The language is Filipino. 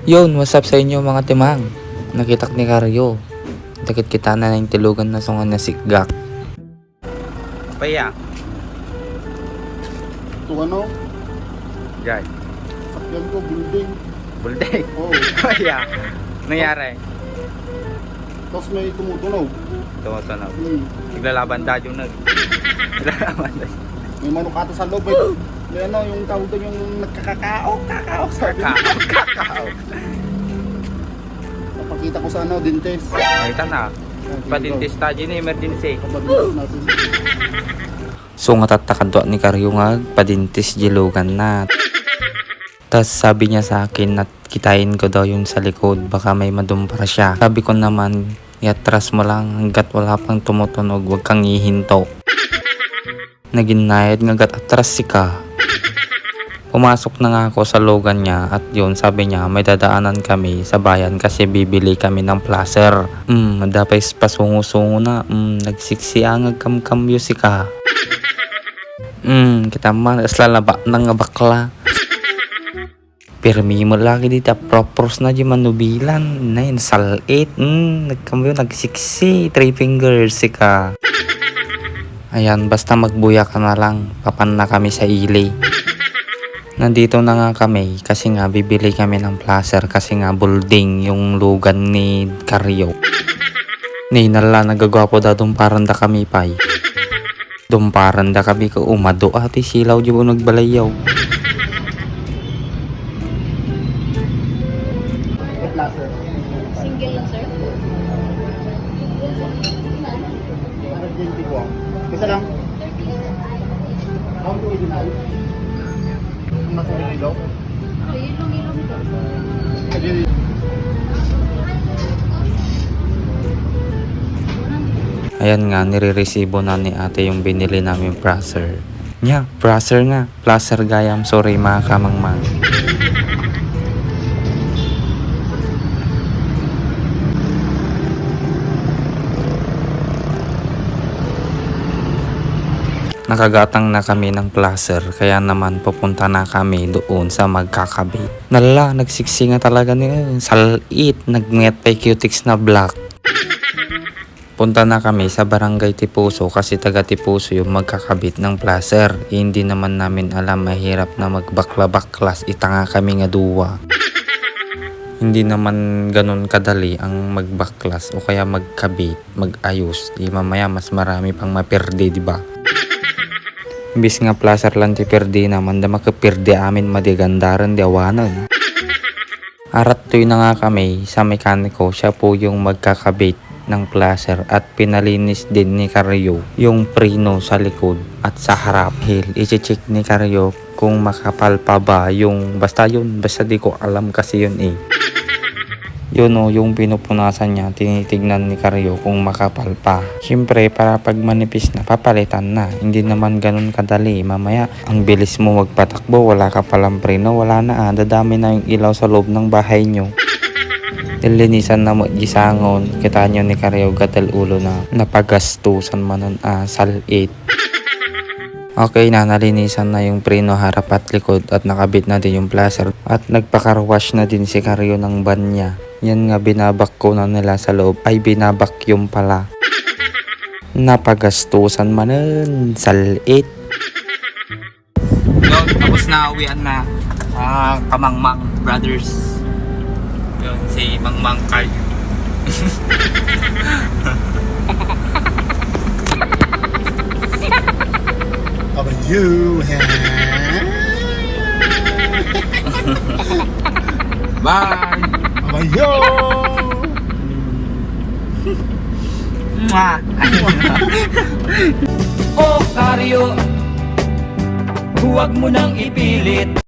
Yun, what's up sa inyo mga timang? Nakitak ni Karyo. Dakit kita na yung tilugan na sungan na sigak. Paya. Ito ano? Diyan. Sakyan ko, building. Buldeng. Oo. Paya. Nangyari. Tapos may tumutunog. Tumutunog. Naglalaban da yung naglalaban da. May manukata sa loob. May ano, yung tawag doon yung nagkakakao. Sabi. Kakao. Napakita ko sa ano, dentist. Nakita na. Pa-dentist tayo na emergency. Pabagos natin. So nga tatakadwa ni Karyo nga pa-dentist jilugan na. Tas sabi niya sa akin na kitain ko daw yung sa likod, baka may madumpara siya. Sabi ko naman, iatras mo lang hanggat wala pang tumutunog, huwag kang ihinto. Naginayad nga gat atras si ka. Pumasok na nga ako sa logan niya at yun sabi niya may dadaanan kami sa bayan kasi bibili kami ng placer. Madapay pasungo-sungo na. Nagsiksiangag kam-kamyo si ka. Kita man lalaba ng bakla. Pirmi mo lagi dito propros na di manubilan. Nain salit. Nagkamyo nagsiksi. 3 fingers si ka. Ayan, basta magbuya ka na lang. Papan na kami sa ili. Nandito na nga kami kasi nga bibili kami ng placer kasi nga building yung lugan ni Karyo. Nala nagagwapo da dumparan da kami pay. Dumparan da kami ko umado ati silaw di mo nagbalayaw. Placer. Single lang, sir? 120 ko. Isa lang. How to original? Ang nakulong ilaw? Ilong ito. Kasi Ayan nga, nire-resibo na ni ate yung binili namin placer. Nya, placer nga. Placer gayam, sorry mga kamangmang. Nakagatang na kami ng placer kaya naman pupunta na kami doon sa magkakabit. Nala, nagsiksi nga talaga nila. Salit, nag-met pa cutics na black. Punta na kami sa barangay Tipuso kasi taga Tipuso yung magkakabit ng placer. Hindi naman namin alam mahirap na magbakla-baklas. Itanga kami nga duwa. Hindi naman ganun kadali ang magbaklas o kaya magkabit, magayos. Di mamaya mas marami pang maperde, di ba? Imbis nga placer lang ti perde naman da makaperde amin madigandaran di awanan. Arat to'y na nga kami sa mekaniko, siya po yung magkakabit ng placer at pinalinis din ni Karyo yung prino sa likod at sa harap. I-check ni Karyo kung makapal pa ba yung basta di ko alam kasi yun eh. Yun o, yung pinupunasan niya, tinitignan ni Karyo kung makapal pa. Siyempre, para pag manipis na, papalitan na. Hindi naman ganun kadali. Mamaya, ang bilis mo magpatakbo, wala ka palang preno, wala na dadami na yung ilaw sa loob ng bahay nyo. Nilinisan na mo gisangon, kita nyo ni Karyo gatal ulo na napagastusan manon salit. Okay na, nalinisan na yung preno harap at likod at nakabit na din yung placer at nagpakarwash na din si Karyo ng van niya. Yan nga binabak ko na nila sa loob ay binabakyum pala. Napagastusan manon, salit. Yun, tapos na uwian na Kamangmang Brothers. Yun, si Mangmang Karyo. how about you? Bye! How about you? Mwah! O Karyo, huwag mo nang ipilit.